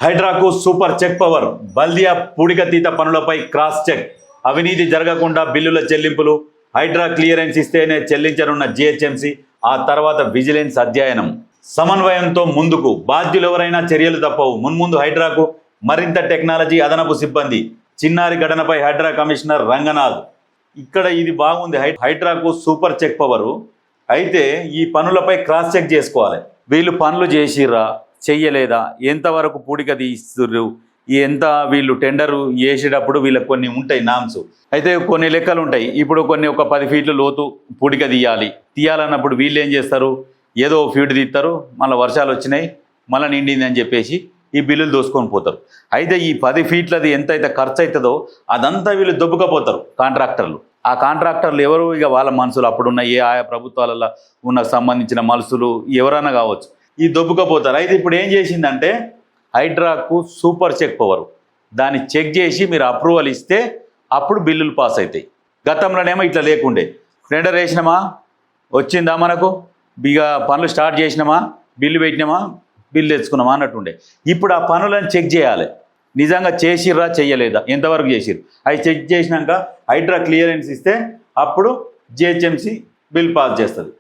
హైడ్రాకు super check power. బల్దియా పూడికతీత పనులపై cross check. అవినీతి జరగకుండా బిల్లుల చెల్లింపులు. హైడ్రా క్లియరెన్స్ ఇస్తేనే చెల్లించనున్న జిహెచ్ఎంసీ. ఆ తర్వాత విజిలెన్స్ అధ్యయనం. సమన్వయంతో ముందుకు. బాధ్యులు ఎవరైనా చర్యలు తప్పవు. మున్ముందు హైడ్రాకు మరింత టెక్నాలజీ, అదనపు సిబ్బంది. చిన్నారి ఘటనపై హైడ్రా కమిషనర్ రంగనాథ్. ఇక్కడ ఇది బాగుంది. హైడ్రాకు సూపర్ చెక్ పవరు. అయితే ఈ పనులపై క్రాస్ చెక్ చేసుకోవాలి. వీళ్ళు పనులు చేసిర్రా, చెయ్యలేదా, ఎంతవరకు పూడిక తీస్తుర్రు, ఎంత వీళ్ళు టెండరు వేసేటప్పుడు వీళ్ళకి కొన్ని ఉంటాయి నామ్స్. అయితే కొన్ని లెక్కలు ఉంటాయి. ఇప్పుడు కొన్ని ఒక 10 ఫీట్ల లోతు పూడిక తీయాలన్నప్పుడు వీళ్ళు ఏం చేస్తారు, ఏదో ఫీట్ తీస్తారు, మళ్ళీ వర్షాలు వచ్చినాయి, మళ్ళీ నిండింది అని చెప్పేసి ఈ బిల్లులు దోసుకొని పోతారు. అయితే ఈ 10 ఫీట్లది ఎంతైతే ఖర్చు అవుతుందో అదంతా వీళ్ళు దొబ్బుకపోతారు కాంట్రాక్టర్లు. ఆ కాంట్రాక్టర్లు ఎవరు, ఇక వాళ్ళ మనుషులు, అప్పుడున్న ఆయా ప్రభుత్వాలలో ఉన్న సంబంధించిన మనుషులు ఎవరైనా కావచ్చు, ఈ దొబ్బుకపోతారు. అయితే ఇప్పుడు ఏం చేసిందంటే హైడ్రాకు సూపర్ చెక్ పవర్. దాన్ని చెక్ చేసి మీరు అప్రూవల్ ఇస్తే అప్పుడు బిల్లులు పాస్ అవుతాయి. గతంలోనేమో ఇట్లా లేకుండే, టెండర్ వేసినామా, వచ్చిందా మనకు, ఇక పనులు స్టార్ట్ చేసినామా, బిల్లు పెట్టినామా, బిల్లు తెచ్చుకున్నామా అన్నట్టుండే. ఇప్పుడు ఆ పనులను చెక్ చేయాలి, నిజంగా చేసిర్రా చెయ్యలేదా, ఎంతవరకు చేసిర్రు. అవి చెక్ చేసినాక హైడ్రా క్లియరెన్స్ ఇస్తే అప్పుడు జిహెచ్ఎంసీ బిల్ పాస్ చేస్తుంది.